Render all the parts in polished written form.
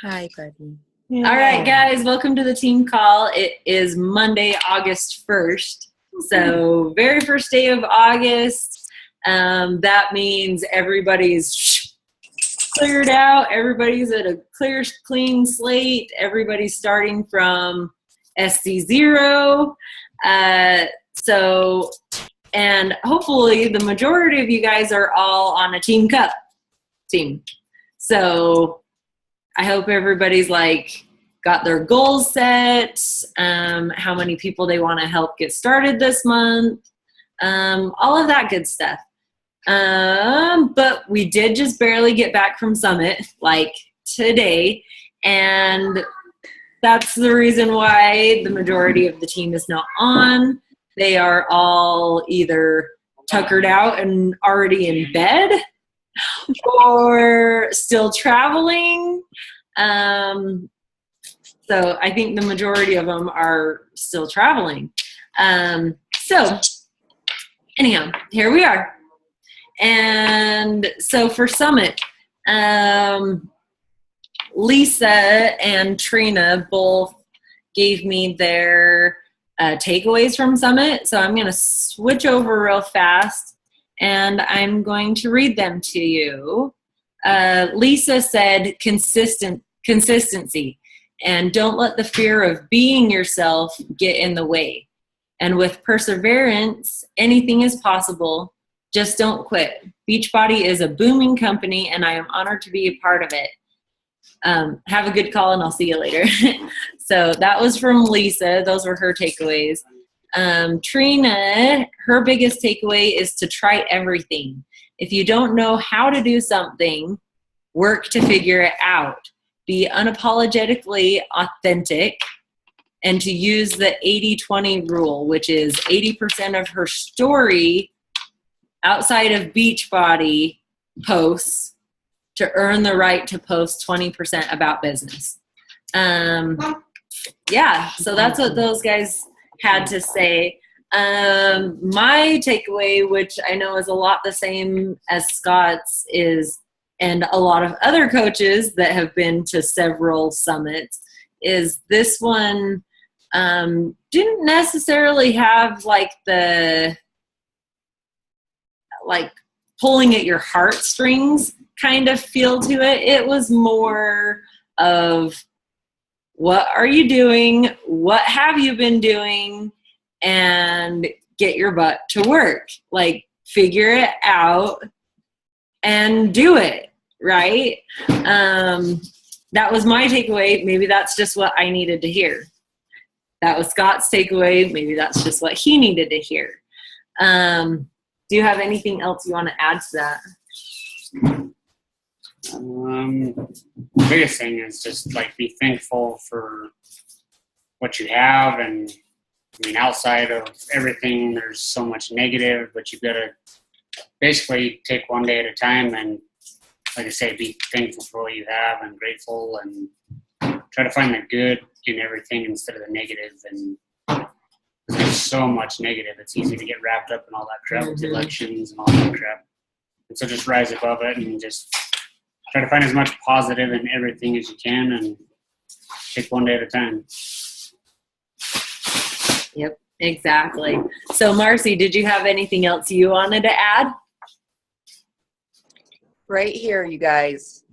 Hi, buddy. Yeah. All right, guys, welcome to the team call. It is Monday, August 1st. So very first day of August. That means everybody's cleared out. Everybody's at a clear, clean slate. Everybody's starting from SC0. And hopefully the majority of you guys are all on a Team Cup team. So I hope everybody's got their goals set, how many people they want to help get started this month, all of that good stuff. But we did just barely get back from Summit, today, and that's the reason why the majority of the team is not on. They are all either tuckered out and already in bed or still traveling. So I think the majority of them are still traveling. So anyhow, here we are. And so for Summit, Lisa and Trina both gave me their takeaways from Summit. So I'm going to switch over real fast and I'm going to read them to you. Lisa said consistency, and don't let the fear of being yourself get in the way. And with perseverance, anything is possible. Just don't quit. Beachbody is a booming company, and I am honored to be a part of it. Have a good call, and I'll see you later. So that was from Lisa. Those were her takeaways. Trina, her biggest takeaway is to try everything. If you don't know how to do something, work to figure it out. Be unapologetically authentic, and to use the 80-20 rule, which is 80% of her story outside of Beachbody posts to earn the right to post 20% about business. Yeah, so that's what those guys had to say. My takeaway, which I know is a lot the same as Scott's, is, and a lot of other coaches that have been to several summits, is this one didn't necessarily have the pulling at your heartstrings kind of feel to it. It was more of, what are you doing? What have you been doing? And get your butt to work. Figure it out and do it, right? That was my takeaway. Maybe that's just what I needed to hear. That was Scott's takeaway. Maybe that's just what he needed to hear. Do you have anything else you want to add to that? The biggest thing is just be thankful for what you have. And outside of everything, there's so much negative, but you've got to basically take one day at a time and, like I say, be thankful for what you have and grateful, and try to find the good in everything instead of the negative. And there's so much negative. It's easy to get wrapped up in all that crap with elections and all that crap. And so just rise above it and just try to find as much positive in everything as you can, and take one day at a time. Yep, exactly. So Marcy, did you have anything else you wanted to add? Right here, you guys.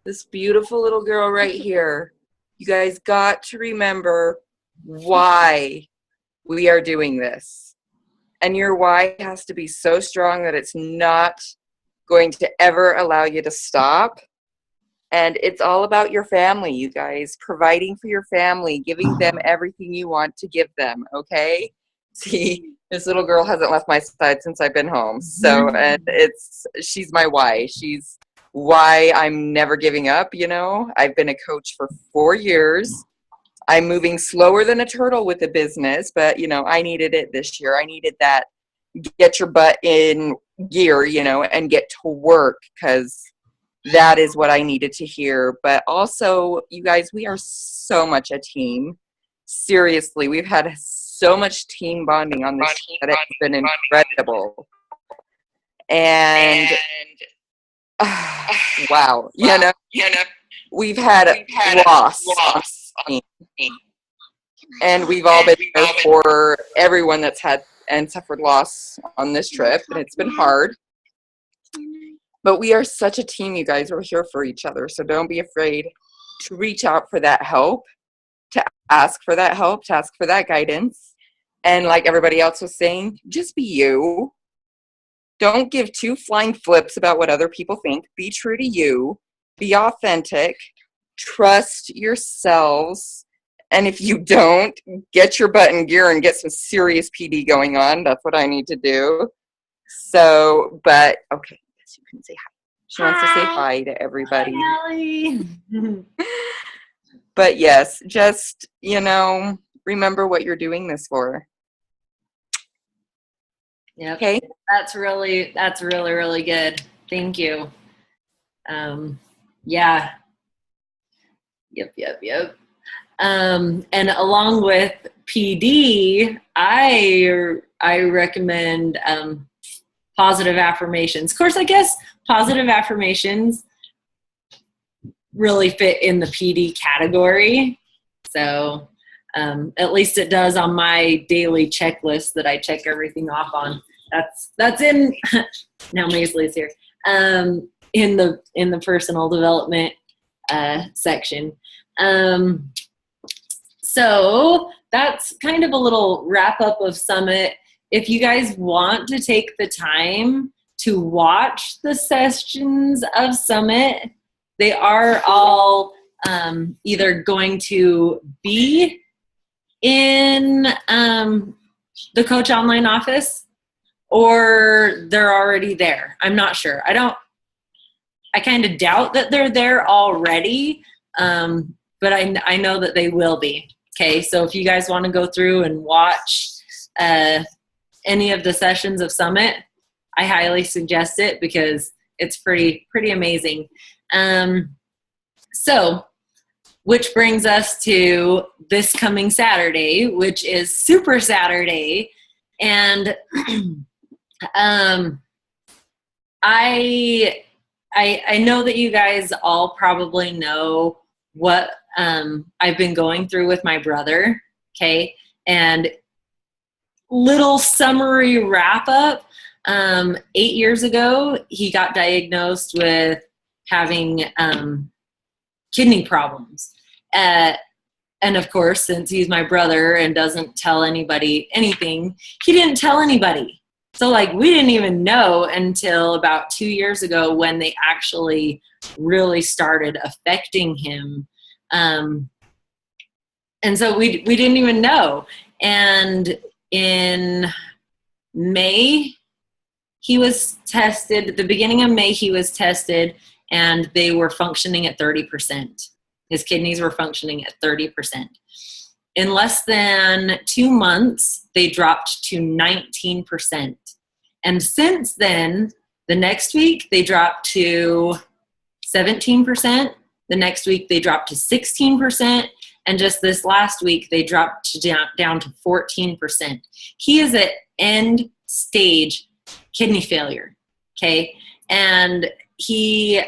This beautiful little girl right here. You guys got to remember why we are doing this. And your why has to be so strong that it's not going to ever allow you to stop. And it's all about your family, you guys. Providing for your family, giving them everything you want to give them, okay? See, this little girl hasn't left my side since I've been home. So, and she's my why. She's why I'm never giving up, I've been a coach for 4 years. I'm moving slower than a turtle with the business, but, I needed it this year. I needed that get your butt in gear, and get to work, because that is what I needed to hear. But also, you guys, we are so much a team. Seriously, we've had so much team bonding on this that it's been incredible. And wow, we've had loss on the team, and we've all been there for everyone that's had and suffered loss on this trip, and it's been hard. But we are such a team, you guys. We're here for each other, so don't be afraid to reach out for that help, to ask for that help, to ask for that guidance. And like everybody else was saying, just be you. Don't give two flying flips about what other people think. Be true to you. Be authentic. Trust yourselves. And if you don't, get your butt in gear and get some serious PD going on. That's what I need to do. So, but, okay, yes, you can say hi. She wants to say hi to everybody. Hi, Allie. But yes, just, remember what you're doing this for. Yep. Okay? That's really, really good. Thank you. Yeah. Yep. And along with PD, I recommend positive affirmations. Of course, I guess positive affirmations really fit in the PD category. So at least it does on my daily checklist that I check everything off on. That's in now Maisley's here. In the personal development section. So that's kind of a little wrap up of Summit. If you guys want to take the time to watch the sessions of Summit, they are all either going to be in the Coach Online office or they're already there. I'm not sure. I kind of doubt that they're there already, but I know that they will be. Okay, so if you guys want to go through and watch any of the sessions of Summit, I highly suggest it because it's pretty amazing. So, which brings us to this coming Saturday, which is Super Saturday, and I know that you guys all probably know what I've been going through with my brother, okay? And little summary wrap up, 8 years ago, he got diagnosed with having kidney problems. And of course, since he's my brother and doesn't tell anybody anything, he didn't tell anybody. So we didn't even know until about 2 years ago when they actually really started affecting him. And so we didn't even know. And in May, he was tested. At the beginning of May, he was tested, and they were functioning at 30%. His kidneys were functioning at 30%. In less than 2 months, they dropped to 19%. And since then, the next week, they dropped to 17%. The next week, they dropped to 16%. And just this last week, they dropped down to 14%. He is at end stage kidney failure, okay? And he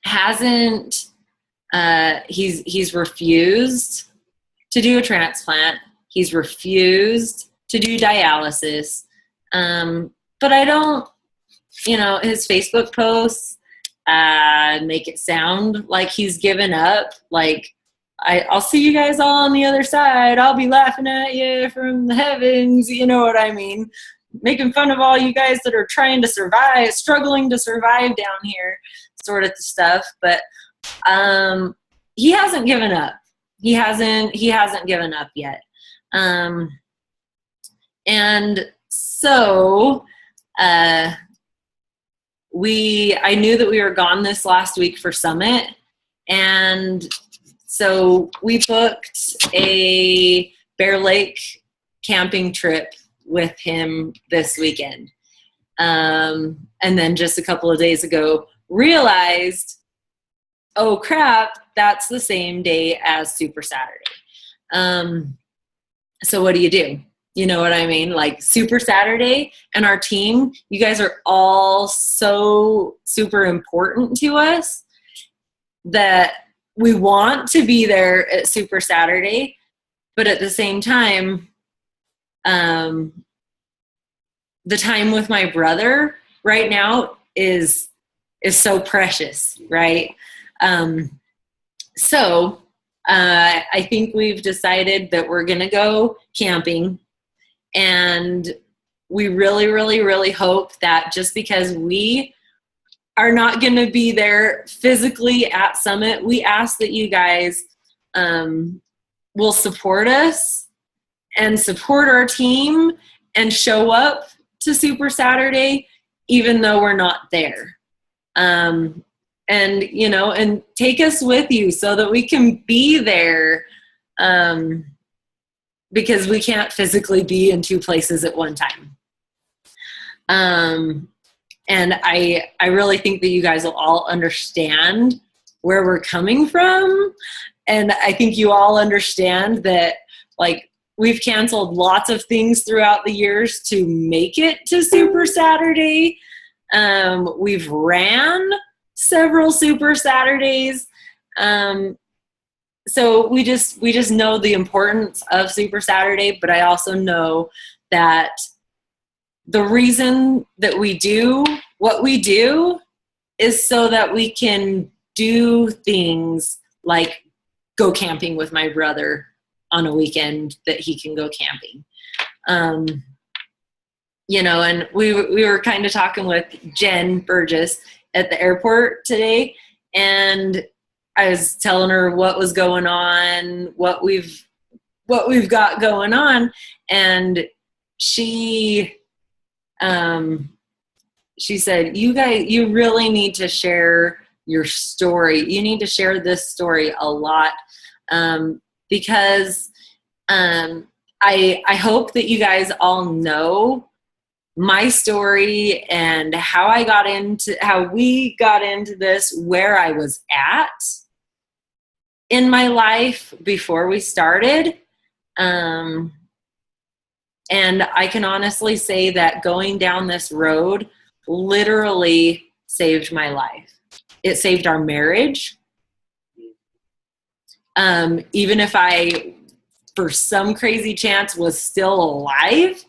hasn't, he's refused to do a transplant. He's refused to do dialysis. But I don't, his Facebook posts make it sound like he's given up. I'll see you guys all on the other side. I'll be laughing at you from the heavens. You know what I mean? Making fun of all you guys that are trying to survive, struggling to survive down here, sort of stuff. But he hasn't given up. He hasn't given up yet. And so I knew that we were gone this last week for Summit, and so we booked a Bear Lake camping trip with him this weekend. And then just a couple of days ago, realized, oh crap, that's the same day as Super Saturday. So what do? You know what I mean? Super Saturday and our team, you guys are all so super important to us. that we want to be there at Super Saturday, but at the same time, the time with my brother right now is so precious, right? So I think we've decided that we're going to go camping, and we really, really, really hope that just because we are not going to be there physically at Summit, we ask that you guys will support us and support our team and show up to Super Saturday, even though we're not there. And, you know, and take us with you so that we can be there, because we can't physically be in two places at one time. And I really think that you guys will all understand where we're coming from. And I think you all understand that, like, we've canceled lots of things throughout the years to make it to Super Saturday. We've ran several Super Saturdays. So we just know the importance of Super Saturday, but I also know that the reason that we do what we do is so that we can do things like go camping with my brother on a weekend that he can go camping. You know, and we were kind of talking with Jen Burgess at the airport today, and I was telling her what was going on, what we've got going on, and she said, you really need to share your story. You need to share this story a lot, because I hope that you guys all know my story and how we got into this, where I was at in my life before we started. And I can honestly say that going down this road literally saved my life. It saved our marriage. Even if I, for some crazy chance, was still alive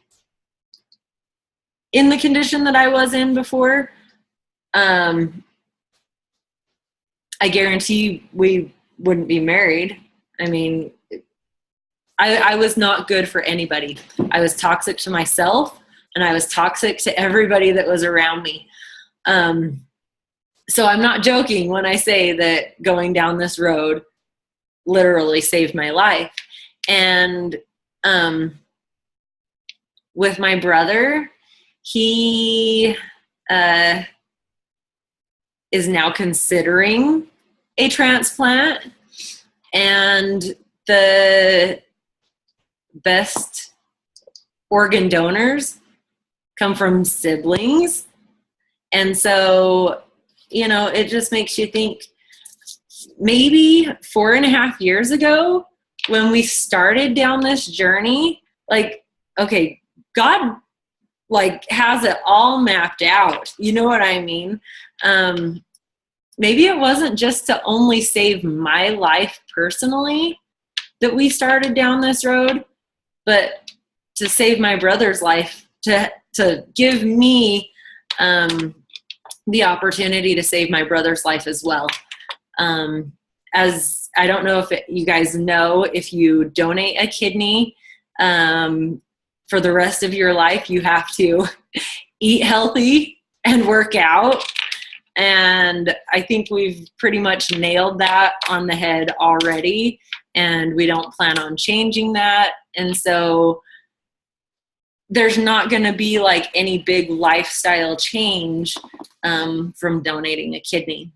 in the condition that I was in before, I guarantee we wouldn't be married. I mean, I was not good for anybody. I was toxic to myself, and I was toxic to everybody that was around me. So I'm not joking when I say that going down this road literally saved my life. And with my brother, he is now considering a transplant, and the best organ donors come from siblings. And so, you know, it just makes you think, maybe 4.5 years ago when we started down this journey, like, okay, God like has it all mapped out. You know what I mean? Maybe it wasn't just to only save my life personally that we started down this road, but to save my brother's life, to give me the opportunity to save my brother's life as well. As I don't know if you guys know, if you donate a kidney for the rest of your life, you have to eat healthy and work out. And I think we've pretty much nailed that on the head already, and we don't plan on changing that. And so there's not going to be like any big lifestyle change from donating a kidney.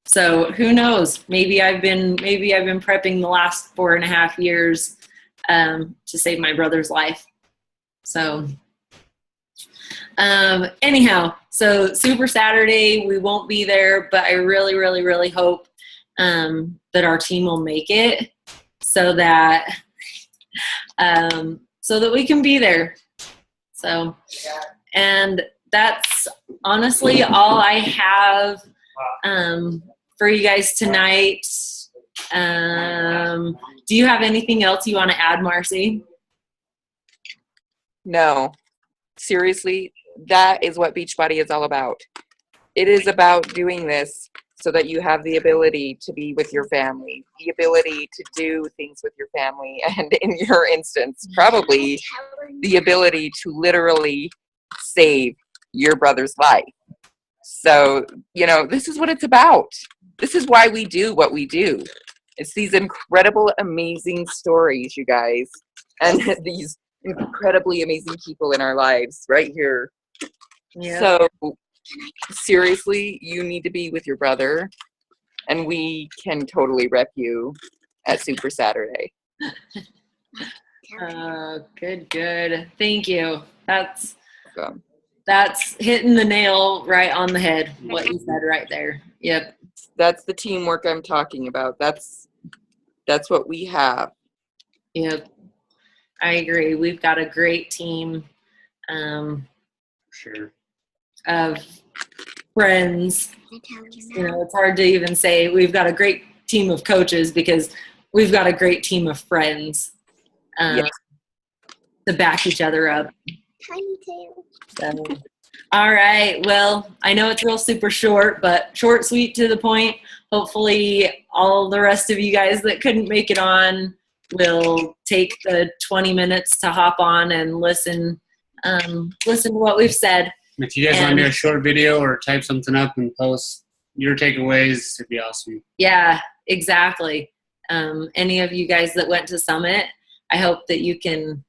So who knows? Maybe I've been prepping the last 4.5 years to save my brother's life. So anyhow, so Super Saturday, we won't be there, but I really, really, really hope that our team will make it so that we can be there. So, and that's honestly all I have for you guys tonight. Do you have anything else you want to add, Marcy? No, seriously, that is what Beachbody is all about. It is about doing this so that you have the ability to be with your family, the ability to do things with your family, and in your instance, probably the ability to literally save your brother's life. So, you know, this is what it's about. This is why we do what we do. It's these incredible, amazing stories, you guys, and these incredibly amazing people in our lives right here. Yeah. So, seriously, you need to be with your brother, and we can totally rep you at Super Saturday. Good. Thank you. That's So, hitting the nail right on the head, what you said right there. Yep. that's the teamwork I'm talking about. That's what we have. Yep. I agree. We've got a great team Sure. of friends. You know, it's hard to even say we've got a great team of coaches because we've got a great team of friends Yes. to back each other up. Tiny tail. So, all right. Well, I know it's real super short, but short, sweet, to the point. Hopefully all the rest of you guys that couldn't make it on will take the 20 minutes to hop on and listen to what we've said. If you guys want to do a short video or type something up and post your takeaways, it'd be awesome. Yeah, exactly. Any of you guys that went to Summit, I hope that you can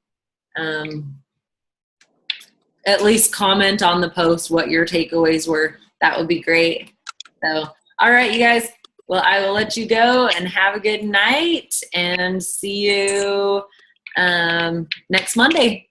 at least comment on the post what your takeaways were. That would be great. So, all right, you guys. Well, I will let you go and have a good night and see you next Monday.